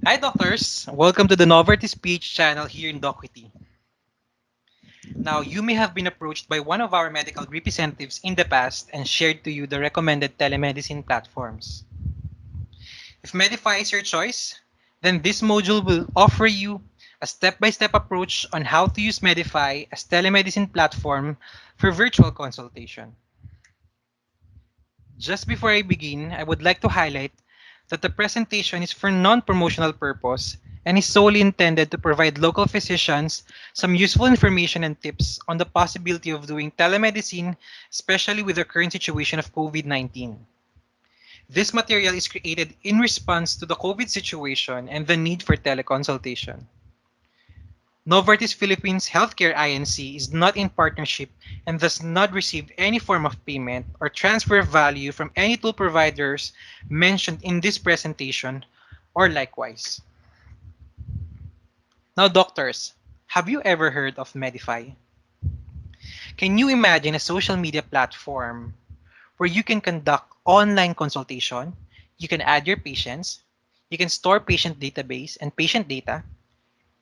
Hi doctors! Welcome to the Novartis Speech channel here in Doquity. Now, you may have been approached by one of our medical representatives in the past and shared to you the recommended telemedicine platforms. If Medifi is your choice, then this module will offer you a step-by-step approach on how to use Medifi as telemedicine platform for virtual consultation. Just before I begin, I would like to highlight that the presentation is for non-promotional purpose and is solely intended to provide local physicians some useful information and tips on the possibility of doing telemedicine, especially with the current situation of COVID-19. This material is created in response to the COVID situation and the need for teleconsultation. Novartis Philippines Healthcare Inc. is not in partnership and does not receive any form of payment or transfer value from any tool providers mentioned in this presentation or likewise. Now doctors, have you ever heard of Medifi? Can you imagine a social media platform where you can conduct online consultation, you can add your patients, you can store patient database and patient data,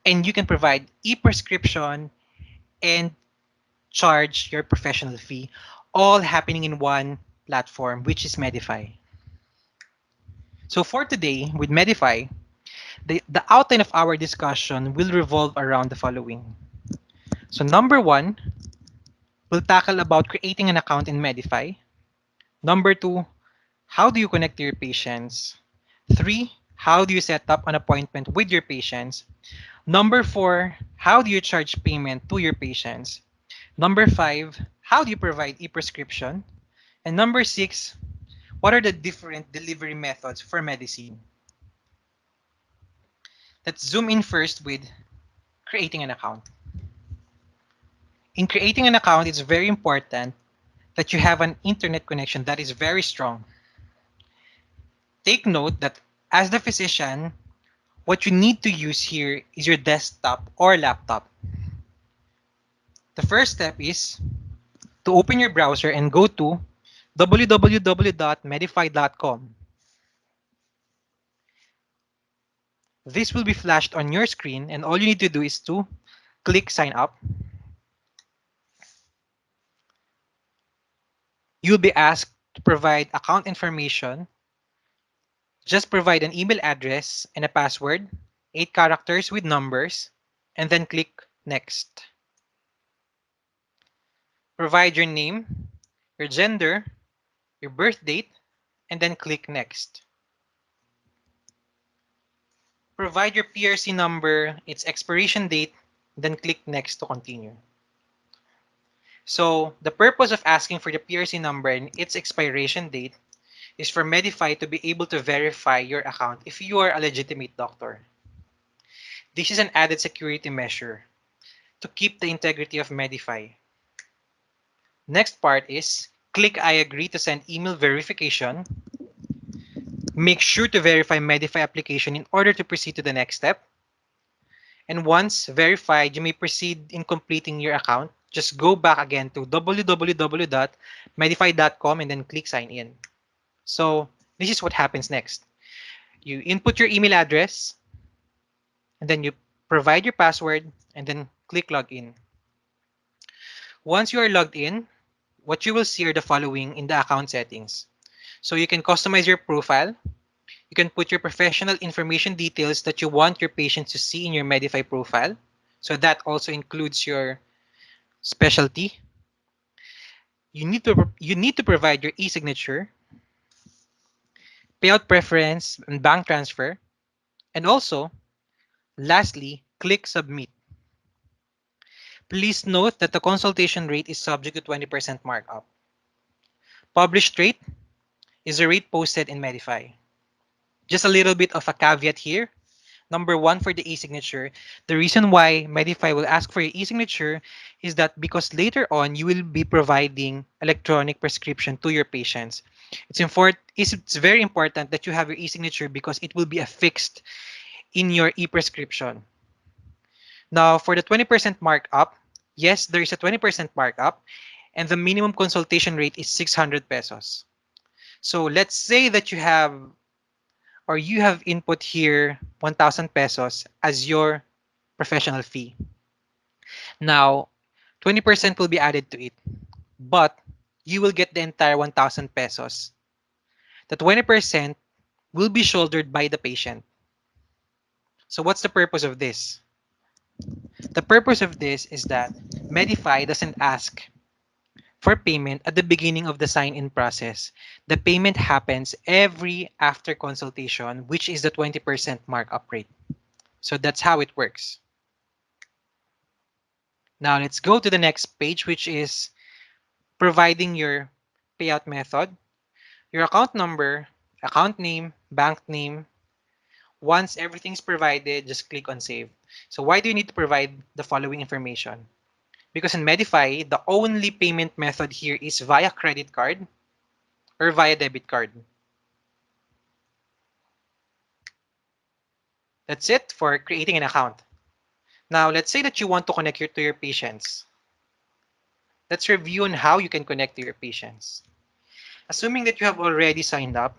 and you can provide e-prescription and charge your professional fee, all happening in one platform, which is Medifi. So for today, with Medifi, the outline of our discussion will revolve around the following. So number one, we'll tackle about creating an account in Medifi. Number two, how do you connect to your patients? Three, how do you set up an appointment with your patients? Number four, how do you charge payment to your patients? Number five, how do you provide e-prescription? And number six, what are the different delivery methods for medicine? Let's zoom in first with creating an account. In creating an account, it's very important that you have an internet connection that is very strong. Take note that as the physician, what you need to use here is your desktop or laptop. The first step is to open your browser and go to www.medify.com. This will be flashed on your screen and all you need to do is to click sign up. You'll be asked to provide account information. Just provide an email address and a password, 8 characters with numbers, and then click next. Provide your name, your gender, your birth date, and then click next. Provide your PRC number, its expiration date, then click next to continue. So the purpose of asking for the PRC number and its expiration date is for Medifi to be able to verify your account if you are a legitimate doctor. This is an added security measure to keep the integrity of Medifi. Next part is click I agree to send email verification. Make sure to verify Medifi application in order to proceed to the next step. And once verified, you may proceed in completing your account. Just go back again to www.medify.com and then click sign in. So this is what happens next. You input your email address and then you provide your password and then click login. Once you are logged in, what you will see are the following in the account settings. So you can customize your profile. You can put your professional information details that you want your patients to see in your Medifi profile. So that also includes your specialty. You need to provide your e-signature, payout preference, and bank transfer. And also, lastly, click submit. Please note that the consultation rate is subject to 20% markup. Published rate is a rate posted in Medifi. Just a little bit of a caveat here. Number one, for the e-signature, the reason why Medifi will ask for your e-signature is that because later on you will be providing electronic prescription to your patients. It's very important that you have your e-signature because it will be affixed in your e-prescription. Now, for the 20% markup, yes, there is a 20% markup, and the minimum consultation rate is 600 pesos. So let's say that you have or you have input here 1,000 pesos as your professional fee. Now, 20% will be added to it, but you will get the entire 1,000 pesos. The 20% will be shouldered by the patient. So what's the purpose of this? The purpose of this is that Medifi doesn't ask for payment at the beginning of the sign-in process. The payment happens every after consultation, which is the 20% markup rate. So that's how it works. Now let's go to the next page, which is providing your payout method, your account number, account name, bank name. Once everything's provided, just click on save. So why do you need to provide the following information? Because in Medifi, the only payment method here is via credit card or via debit card. That's it for creating an account. Now, let's say that you want to connect to your patients. Let's review on how you can connect to your patients. Assuming that you have already signed up,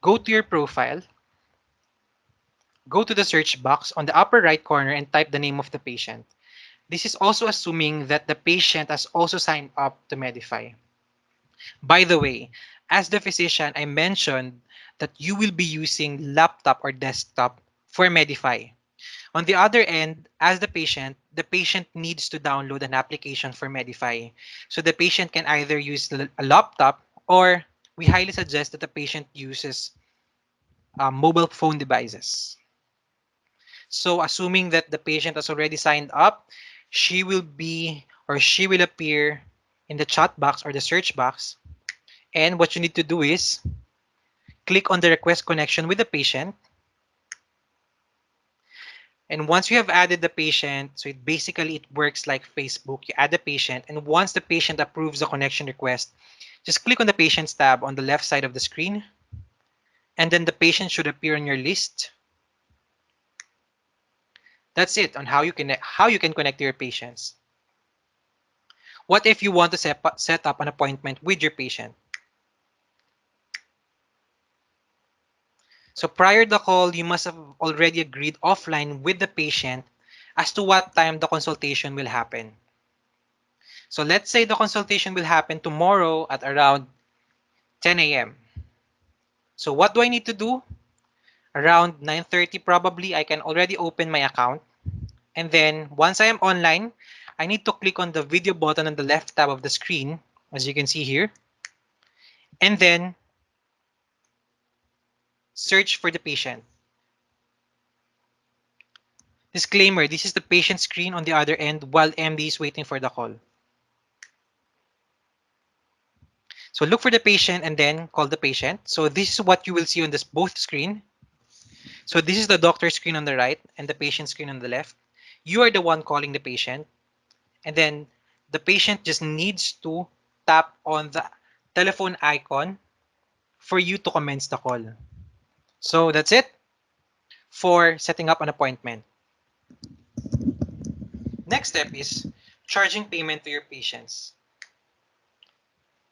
go to your profile, go to the search box on the upper right corner and type the name of the patient. This is also assuming that the patient has also signed up to Medifi. By the way, as the physician, I mentioned that you will be using laptop or desktop for Medifi. On the other end, as the patient needs to download an application for Medifi. So the patient can either use a laptop or we highly suggest that the patient uses mobile phone devices. So assuming that the patient has already signed up, she will be or she will appear in the chat box or the search box. And what you need to do is click on the request connection with the patient. And once you have added the patient, so it works like Facebook. You add the patient, and once the patient approves the connection request, just click on the patients tab on the left side of the screen, and then the patient should appear on your list. That's it on how you can connect to your patients. What if you want to set up an appointment with your patient? So prior to the call, you must have already agreed offline with the patient as to what time the consultation will happen. So let's say the consultation will happen tomorrow at around 10 a.m. So what do I need to do? Around 9:30 probably, I can already open my account. And then once I am online, I need to click on the video button on the left tab of the screen, as you can see here, and then search for the patient. Disclaimer, this is the patient screen on the other end while MD is waiting for the call. So look for the patient and then call the patient. So this is what you will see on this both screen. So this is the doctor screen on the right and the patient screen on the left. You are the one calling the patient. And then the patient just needs to tap on the telephone icon for you to commence the call. So that's it for setting up an appointment. Next step is charging payment to your patients.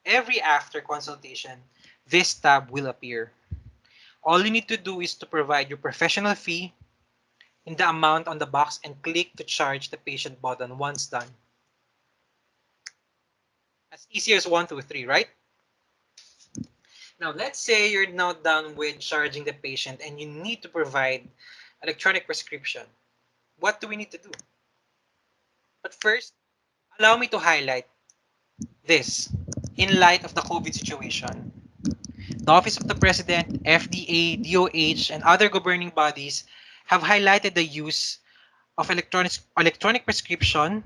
Every after consultation, this tab will appear. All you need to do is to provide your professional fee in the amount on the box and click to charge the patient button once done. As easy as 1, 2, 3, right? Now, let's say you're now done with charging the patient and you need to provide electronic prescription. What do we need to do? But first, allow me to highlight this in light of the COVID situation. The Office of the President, FDA, DOH, and other governing bodies have highlighted the use of electronic prescription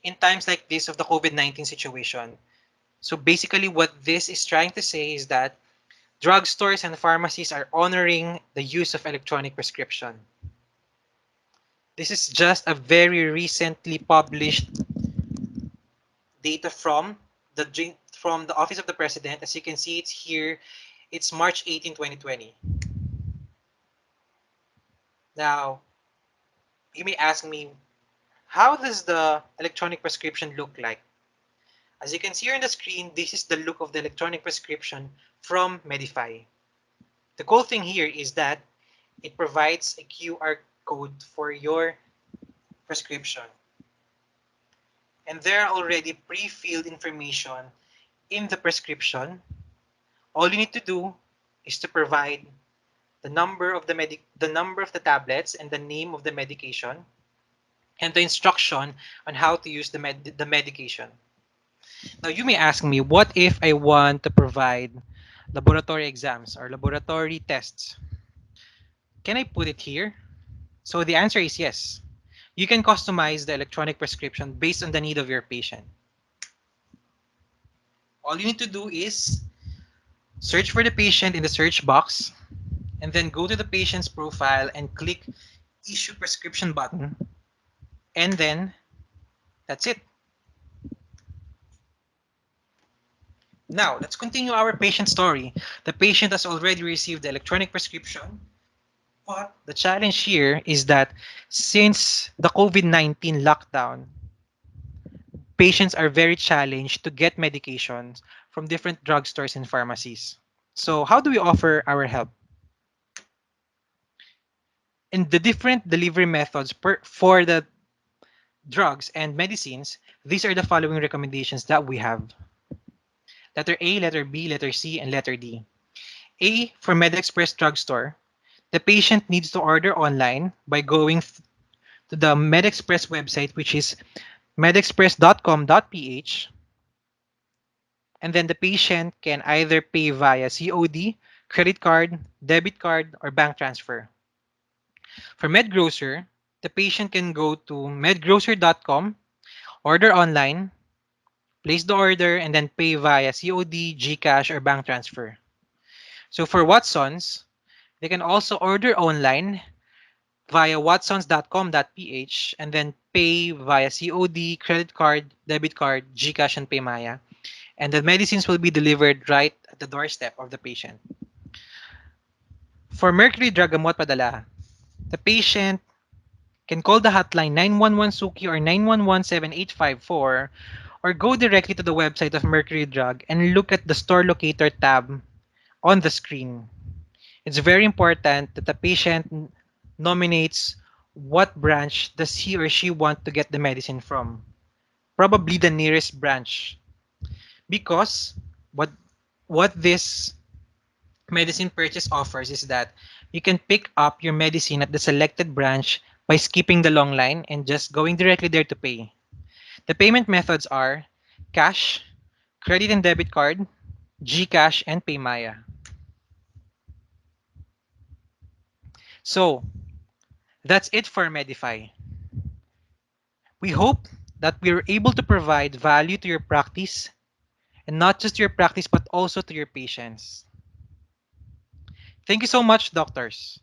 in times like this of the COVID-19 situation. So basically what this is trying to say is that drugstores and pharmacies are honoring the use of electronic prescription. This is just a very recently published data from the Office of the President. As you can see, it's here. It's March 18, 2020. Now, you may ask me, how does the electronic prescription look like? As you can see here on the screen, this is the look of the electronic prescription from Medifi. The cool thing here is that it provides a QR code for your prescription. And there are already pre-filled information in the prescription. All you need to do is to provide the number of the tablets and the name of the medication and the instruction on how to use the medication. Now you may ask me, what if I want to provide laboratory exams or laboratory tests? Can I put it here? So the answer is yes. You can customize the electronic prescription based on the need of your patient. All you need to do is search for the patient in the search box and then go to the patient's profile and click issue prescription button, and then that's it. Now, let's continue our patient story. The patient has already received the electronic prescription, but the challenge here is that since the COVID-19 lockdown, patients are very challenged to get medications from different drugstores and pharmacies. So, how do we offer our help? In the different delivery methods for the drugs and medicines, these are the following recommendations that we have. Letter A, letter B, letter C, and letter D. A, for MedExpress drugstore, the patient needs to order online by going to the MedExpress website, which is medexpress.com.ph, and then the patient can either pay via COD, credit card, debit card, or bank transfer. For MedGrocer, the patient can go to medgrocer.com, order online, place the order, and then pay via COD, GCash, or bank transfer. So for Watsons, they can also order online via watsons.com.ph and then pay via COD, credit card, debit card, GCash, and Paymaya. And the medicines will be delivered right at the doorstep of the patient. For Mercury Drug Gamot Padala, the patient can call the hotline 911 Suki or 911-7854 or go directly to the website of Mercury Drug and look at the store locator tab on the screen. It's very important that the patient nominates what branch does he or she want to get the medicine from. Probably the nearest branch. Because what this medicine purchase offers is that you can pick up your medicine at the selected branch by skipping the long line and just going directly there to pay. The payment methods are cash, credit and debit card, GCash, and Paymaya. So, that's it for Medifi. We hope that we are able to provide value to your practice, and not just to your practice but also to your patients. Thank you so much, doctors.